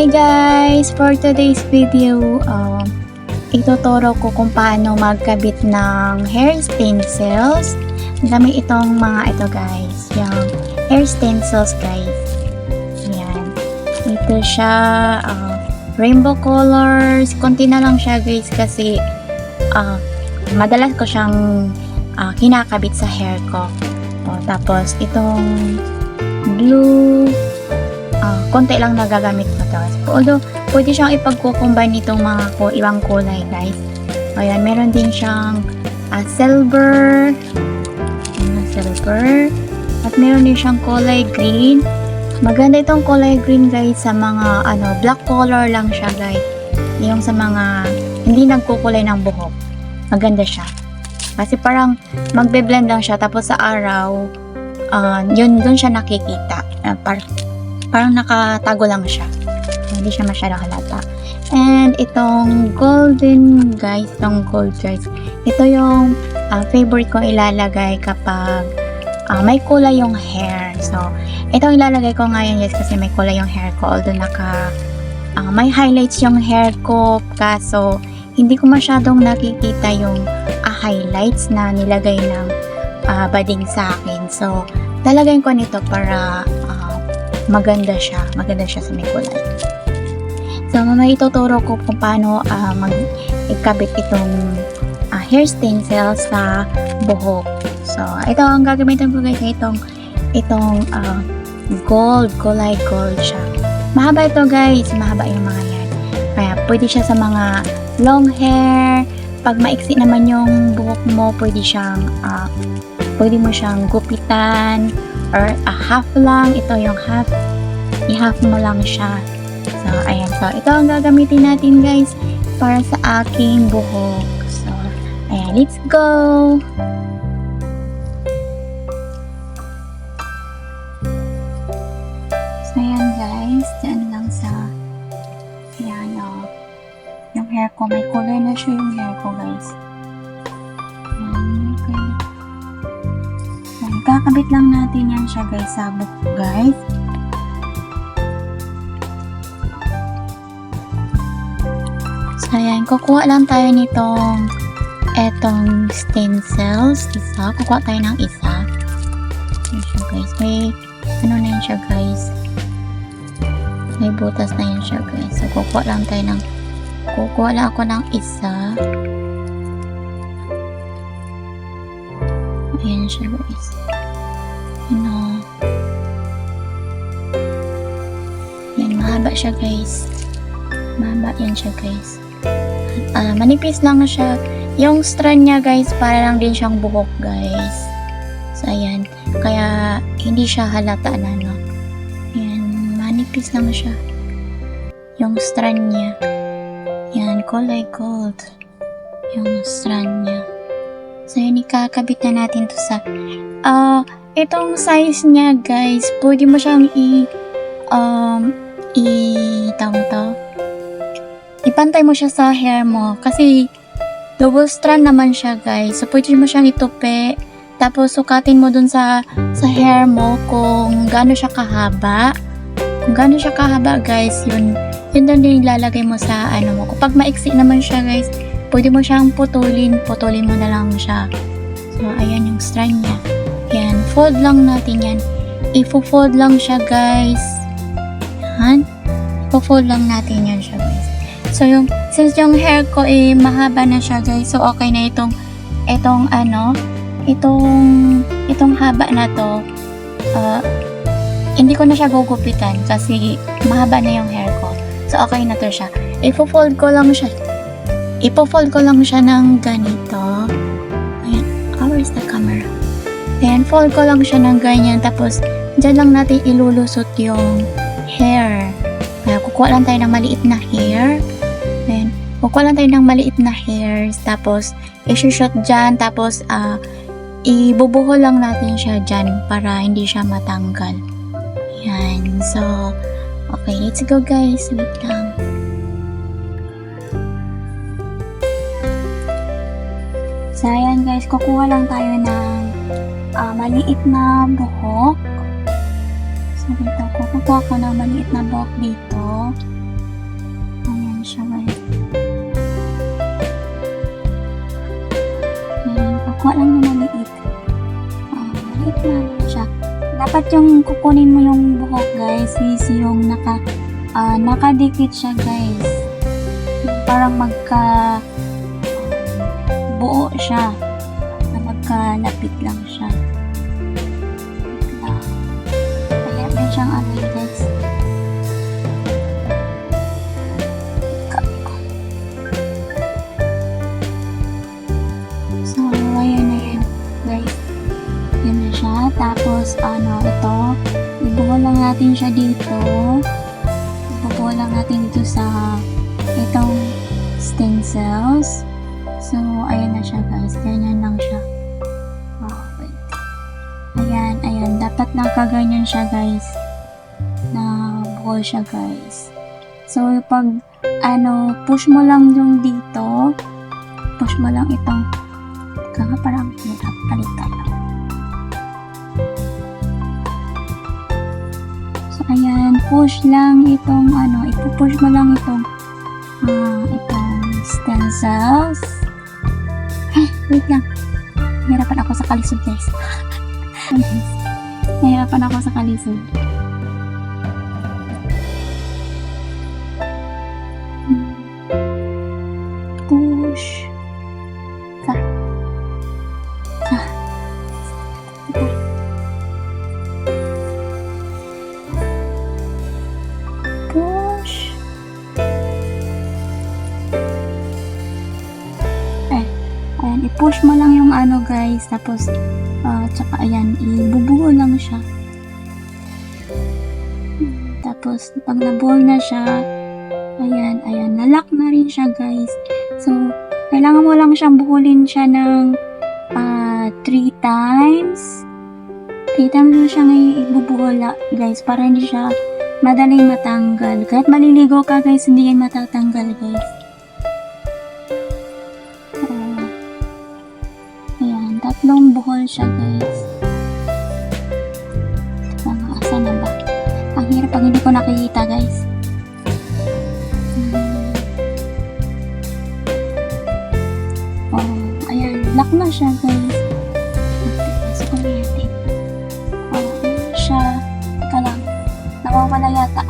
Hi guys! For today's video, ituturo ko kung paano magkabit ng hair stencils. Gamit itong mga ito guys, yung hair stencils guys. Ayan. Ito siya, rainbow colors. Konti na lang siya guys kasi madalas ko siyang kinakabit sa hair ko. Tapos itong blue, konti lang nagagamit ko to. Although, pwede siyang ipagkukumbine itong mga ibang kulay, guys. Ayan, meron din siyang silver. Silver. At meron din siyang kulay green. Maganda itong kulay green, guys, sa mga, black color lang siya, guys. Yung sa mga, hindi nagkukulay ng buhok. Maganda siya. Kasi parang, magbe-blend lang siya, tapos sa araw, dun siya nakikita. Parang nakatago lang siya. Hindi siya masyadong halata. And itong golden guys, itong gold guys. Ito yung favorite kong ilalagay kapag may kulay yung hair. So, itong ilalagay ko ngayon guys kasi may kulay yung hair ko. Although may highlights yung hair ko. Kaso, hindi ko masyadong nakikita yung highlights na nilagay ng bading sa akin. So, lalagay ko nito para maganda siya sa may kulay. So, mamaya ituturo ko kung paano ikabit itong hair stencil sa buhok. So, ito ang gagamitin ko guys, itong gold, kulay gold siya. Mahaba ito guys, mahaba yung mga yan. Kaya pwede siya sa mga long hair. Pag maiksi naman yung buhok mo, pwede mo siyang gupitan or half lang. Ito yung half. I-half mo lang siya. So, ayan. So, ito ang gagamitin natin guys para sa aking buhok. So, ayan. Let's go! So, ayan guys. Diyan lang sa ayan yung hair ko. May color na siya yung hair ko guys. Okay. So, kakabit lang natin yan siya guys sa buhok guys. So, ayan, kukuha lang tayo nitong etong stencils. Kukuha tayo ng isa. Ayan siya guys. May, na yun siya guys. May butas na yun siya guys. So, kukuha lang ako ng isa. Ayan siya guys. Ayan, mahaba siya guys. Mahaba yan siya guys. Manipis lang siya. Yung strand niya guys, para lang din siyang buhok guys. So, ayan. Kaya, hindi siya halata na, no? Ayan, manipis lang siya. Yung strand niya. Ayan, kulay gold. Yung strand niya. So, yun, ikakabit na natin to sa... itong size niya guys, pwede mo siyang ipantay mo siya sa hair mo kasi double strand naman siya guys. So, pwede mo siyang itupi tapos sukatin mo dun sa hair mo kung gaano siya kahaba. Kung gaano siya kahaba guys, yun din ilalagay mo sa mo. Kapag maiksi naman siya guys, pwede mo siyang putulin mo na lang siya. So, ayan yung strand niya. Yan, fold lang natin yan. Ifo-fold lang siya guys. Yan. Ifo-fold lang natin yan siya guys. So, since yung hair ko mahaba na siya guys, so okay na itong haba na to. Hindi ko na siya gugupitan kasi mahaba na yung hair ko. So, okay na to siya. Ipo-fold ko lang siya ng ganito. Ayan, where's the camera? Ayan, fold ko lang siya ng ganyan. Tapos, dyan lang natin ilulusot yung hair. Kaya, kukuha lang tayo ng maliit na hair. Ayan, kukuha lang tayo ng maliit na hairs. Tapos, isushoot dyan. Tapos, ibubuhol lang natin siya dyan para hindi siya matanggal. Ayan. So, okay. Let's go guys. Wait lang. So, ayan guys. Kukuha lang tayo ng maliit na buhok. So, dito, kukuha ko ng maliit na buhok dito. lang siya guys. Ayan, kukuha lang na maliit. Maliit na lang siya. Dapat yung kukunin mo yung buhok guys is yung nakadikit siya guys. Parang buo siya. Magkalapit lang siya. Kaya may siyang ano guys. So, ayan na yan guys. Yan na siya. Tapos, ito. Ibuhol lang natin siya dito. Ibuhol lang natin dito sa itong stencils. So, ayan na siya guys. Ganyan lang siya. Wait. Ayan. Dapat nakaganyan siya guys. Na buhol siya guys. So, pag push mo lang yung dito. Push mo lang itong parang hirap palitan. So, ayan. Push lang itong ipupush mo lang itong stencils. Wait lang. Nahirapan ako sa kalisod guys. Nahirapan ako sa kalisod. Push. Push. Ayan, i-push mo lang yung guys, tapos tsaka ayan, ibubuo lang siya. Tapos pag nabuo na siya, ayan, nalock na rin siya guys. So, kailangan mo lang siyang buhulin siya ng 3 times. 3 times mo siyang ibubuhol guys, para hindi siya madaling matanggal. Kahit maliligo ka guys, hindi yan matatanggal guys. Tatlong buhol siya guys. Asan na ba? Ang hirap pag hindi ko nakikita guys. Ayan, lock na siya guys. Pasok ko na natin. Ayan siya. Teka lang, nawawala yata.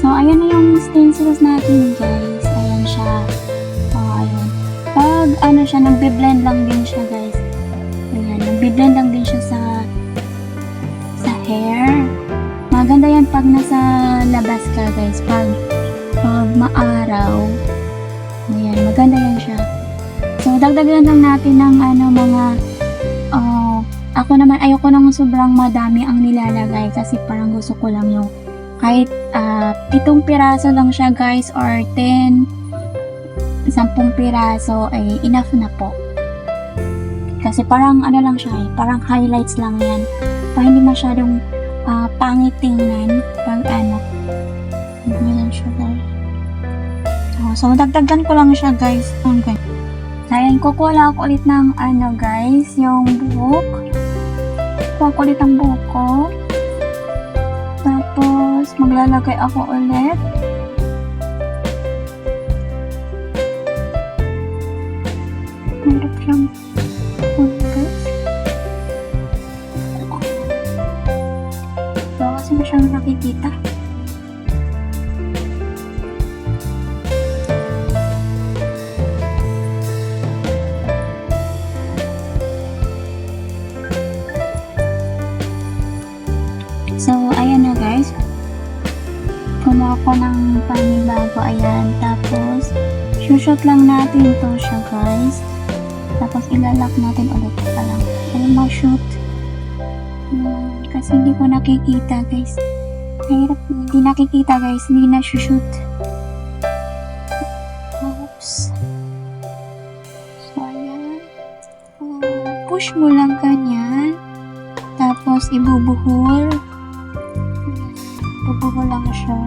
So, ayan na yung stencils natin guys. Ayan siya. Ayan. Pag siya, nagbe-blend lang din siya guys. Ayan, nagbe-blend lang din siya sa hair. Maganda yan pag nasa labas ka guys. Pag maaraw. Ayan, maganda yan siya. So, dagdagan lang natin ng mga ako naman, ayoko nang sobrang madami ang nilalagay kasi parang gusto ko lang yung kahit 7 piraso lang siya guys or 10 piraso ay enough na po. Kasi parang lang siya parang highlights lang yan. Para hindi masyadong pangit tingnan pag ganyan siya guys. So dagdagan ko lang siya guys. Okay. Ayan, kukuha lang ako ulit ng guys, yung buhok. Kukuha ko ulit ang buhok ko. Tapos, maglalagay ako ulit. Marap siyang guys. So, kasi masyadong nakikita. So, ayan na guys. Kumuha ko ng panibago. Ayan. Tapos, shoot lang natin to siya guys. Tapos, ilalak natin ulit pa lang. Ayan, ma-shoot. Kasi hindi ko nakikita guys. Mahirap. Hindi nakikita guys. Hindi na shoot. Oops. So, ayan. Push mo lang ganyan. Tapos, ibubuhol. Bubuhol lang siya.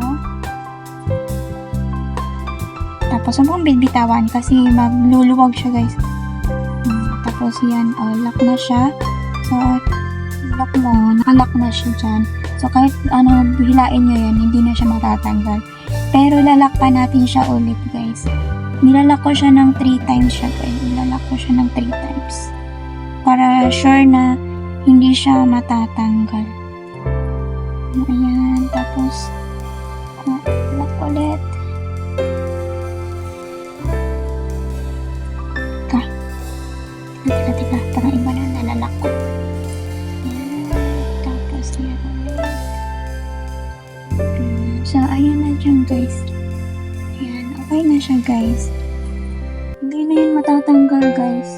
Tapos, huwag mong bitawan kasi magluluwag siya guys. Tapos, yan. Lock na siya. So, lock mo, nakalock na siya dyan. So, kahit hilain nyo yun, hindi na siya matatanggal. Pero, lalak pa natin siya ulit, guys. Nilalak ko siya ng 3 times siya, guys. Nilalak ko siya ng 3 times. Para sure na hindi siya matatanggal. Ayan, tapos, lock ulit. Teka, parang iba na nalalak ko. Ayan, tapos yan ulit. So, ayan na dyan, guys. Ayan, okay na siya, guys. Hindi na yun matatanggal, guys.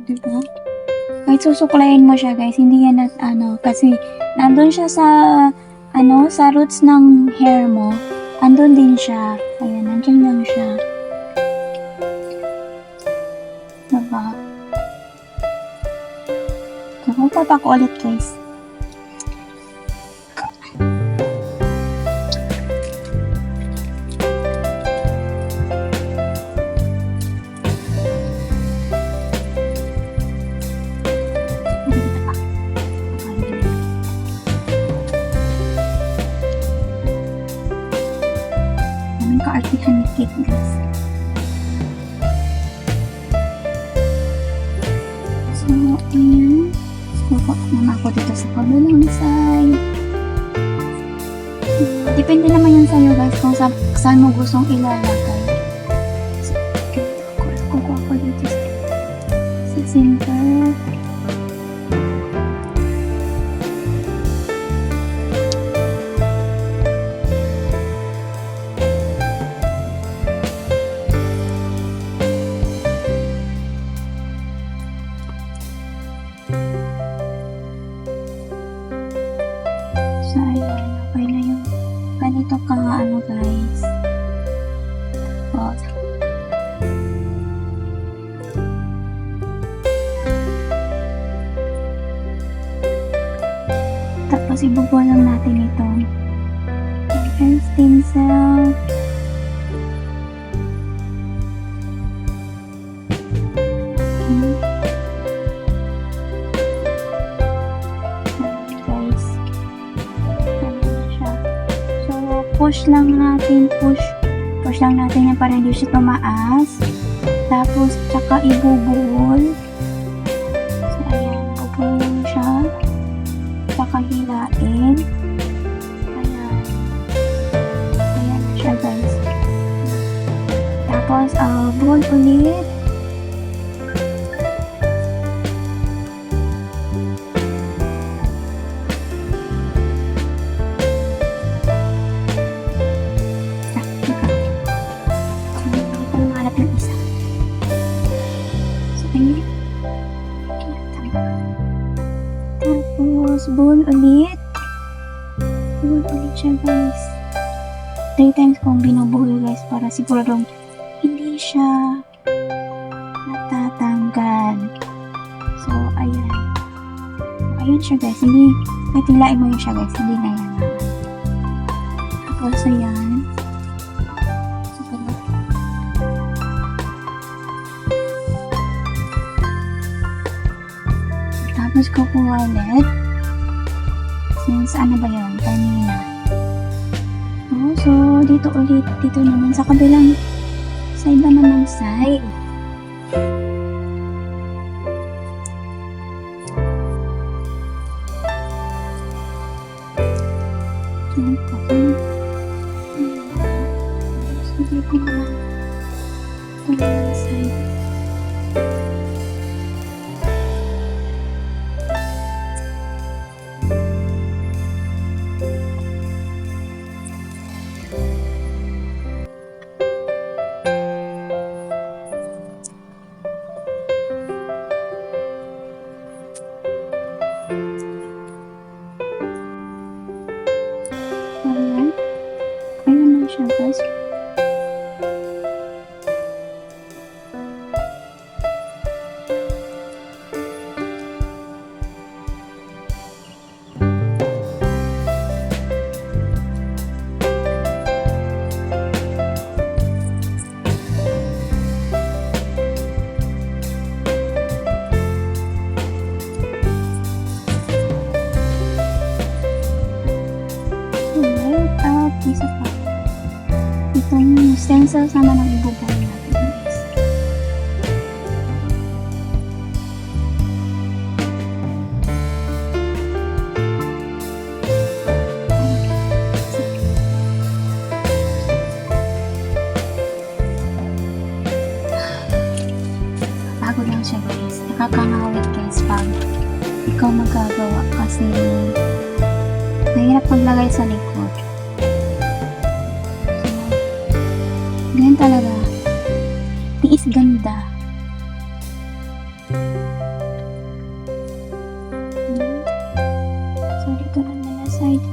Diba? Kahit susuklayin mo siya, guys, hindi yan kasi nandun siya sa sa roots ng hair mo. Andun din siya. Ayan, nandyan lang siya. Diba? Kapag ko ulit, guys. Daming kaartihan ni cake, guys. So, ayan. Kukuha naman ako dito sa kabilang side. Depende naman yun sa'yo, guys, kung saan mo gustong ilalagay. So, kukuha ko dito sa center. So, ayan. Okay na yung ganito ka guys. Oh. Tapos, ibubuo lang natin ito. Ayan, stem cell. Push lang natin yan para hindi siya tumaas. Tapos, tsaka ibubuhol. So, ayan, bubuhol lang siya. Tsaka hilain. Ayan. Ayan siya, guys. Tapos, buhol ulit. Tapos, buhol ulit. Buhol ulit siya, guys. 3 times kong binubuhol, guys, para siguradong hindi siya natatanggal. So, ayan. Ayan siya, guys. Hindi, kahit hilain mo yun siya, guys. Hindi na yan. Tapos, ayan. Tapos, kukuha ulit. Since, ano ba yun? Kanina. Oh, so, dito ulit. Dito naman sa kabilang sa iba namang side. So, dito naman. Kabilang side. isasama ng ibubuhay natin guys. Bago lang siya guys. Nakakangawit guys pag ikaw magagawa kasi mahirap maglagay sa likod. So, ganyan talaga. Tiis ganda. So, dito naman na side.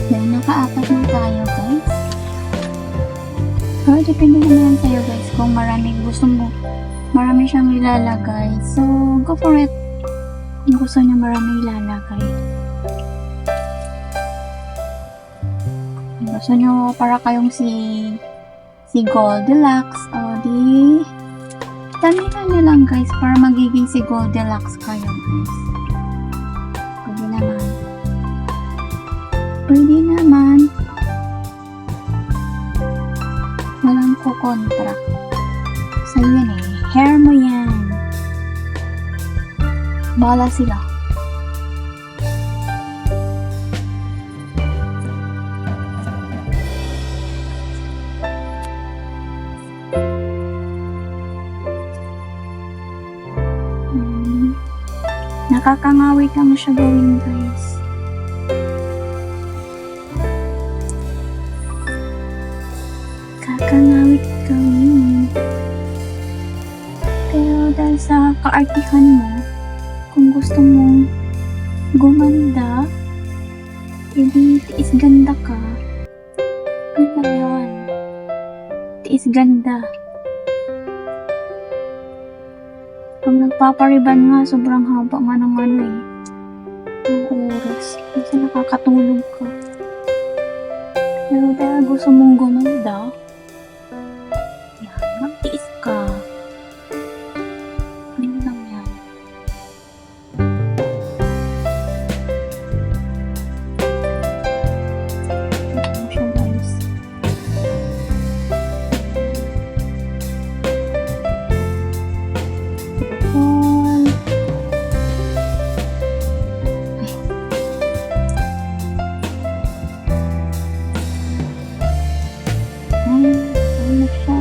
Nakaapat na tayo guys. Pero depende naman sa'yo guys kung maraming gusto mo. Marami siyang ilalagay. So, go for it. Kung gusto niya maraming ilalagay. Kung gusto niyo para kayong si Goldilocks o di damihan niyo lang guys para magiging si Goldilocks kayo guys. Pwede naman. Pwede naman. Walang kukontra. So, yun eh. Hair mo yan. Bala sila. Nakakangawit lang siya gawin guys. Kakangawit gawin. Pero dahil sa kaartihan mo, kung gusto mong gumanda, edi tiis ganda ka. Yun lang yun. Tiis ganda. Pag nagpapariban nga, sobrang haba nga ng ano eh. Ang oras. Kasi nakakatulog ka. Pero dahil gusto mong gumanda, magtiis ka. Ano lang yan. Ito siya guys. All. Ano siya.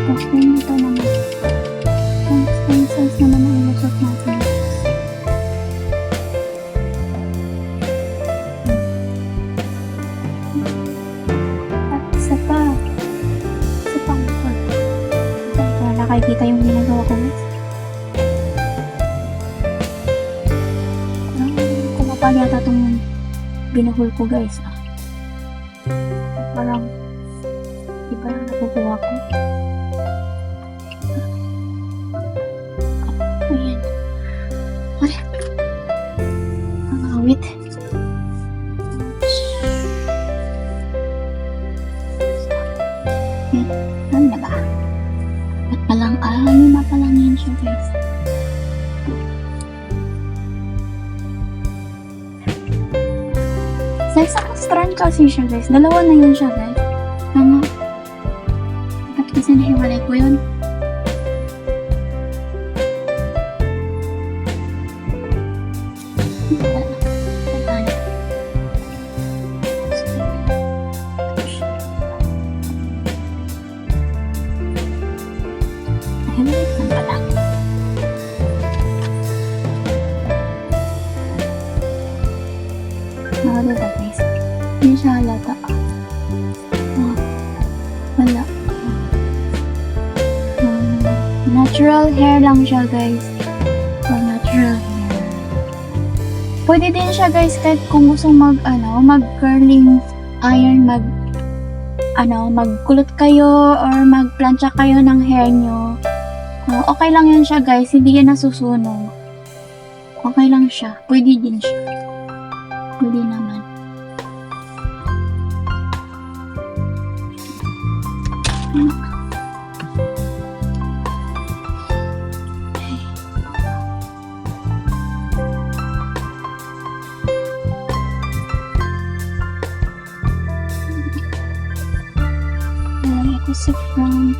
Tapos ito naman. Ang size naman ang ilusot natin. At isa pa. Isa pa ang pa. Para nakikita yung ginagawa ko guys. Kumapal yata itong binuhol ko guys. Parang iba lang nakukuha ko. Ayan. Ay. Ang awit. Yan. Ano na ba? At palang, lima pa lang yan siya guys. Sa isang strand kasi siya guys. Dalawa na yun siya guys. Tama. Ba't kasi nahiwalay ko yun? natural hair lang siya, guys. Pang natural hair. Pwede din siya, guys, kahit kung gusto mag-curling iron, magkulot kayo or magplancha kayo ng hair nyo. Okay lang yan siya, guys. Hindi yan nasusunog. Okay lang siya. Pwede din siya. Pwede naman. Ako sa front.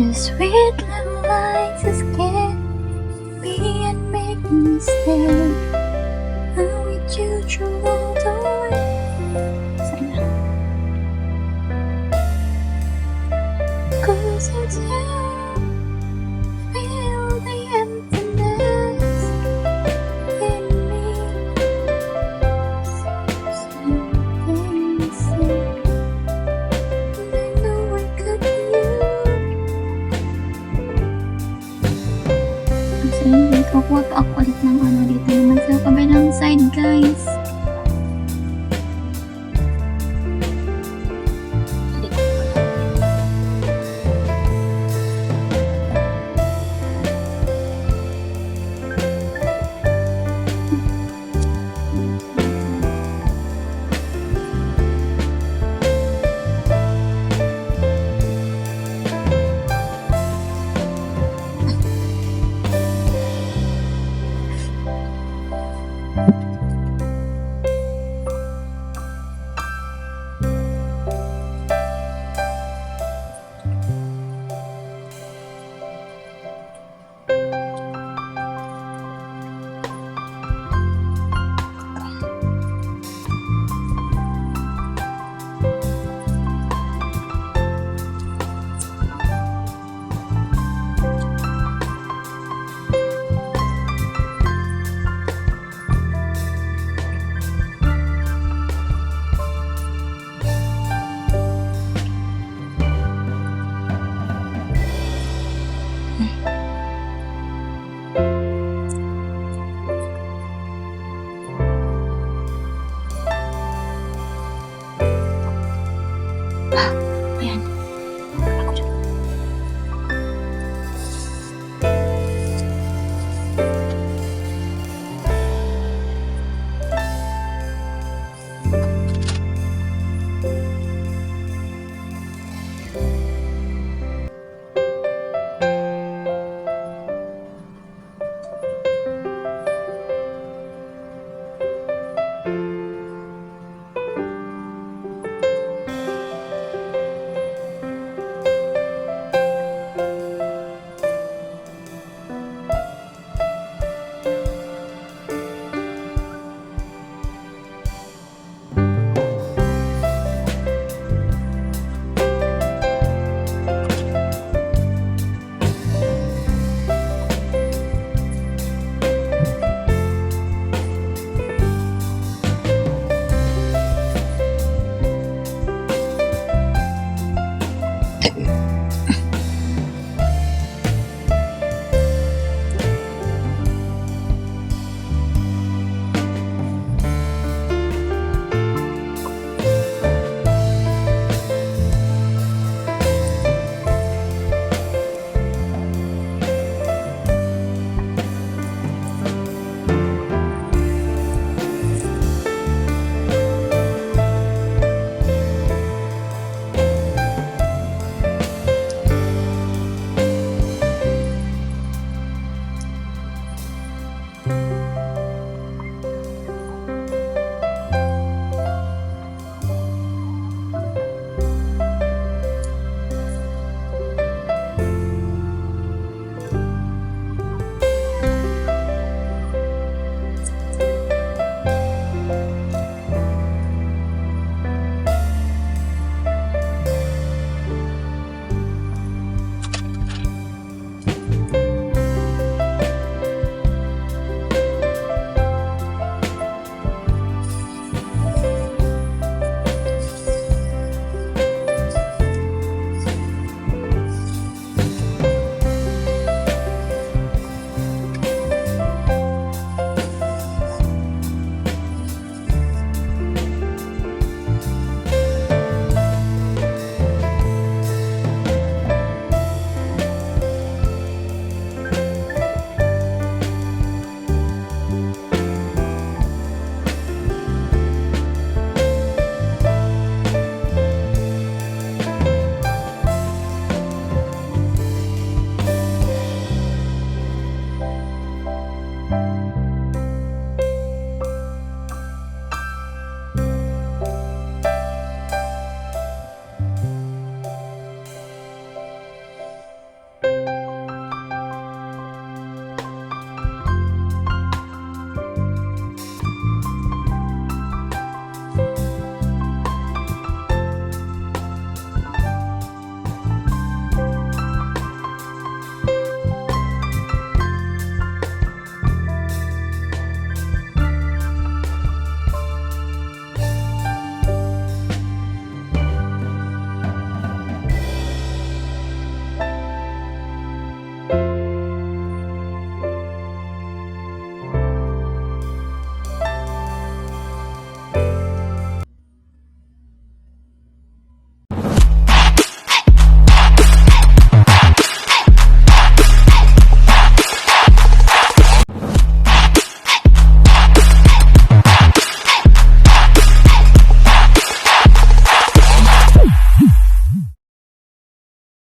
The sweet little lies escape me and make me stay. I'm with you through all the way. Sana. 'Cause it's you, feel the emptiness in me. Something missing, and I know it could be you. Wait, kukuha pa ako ulit ng dito naman sa kabilang side, guys.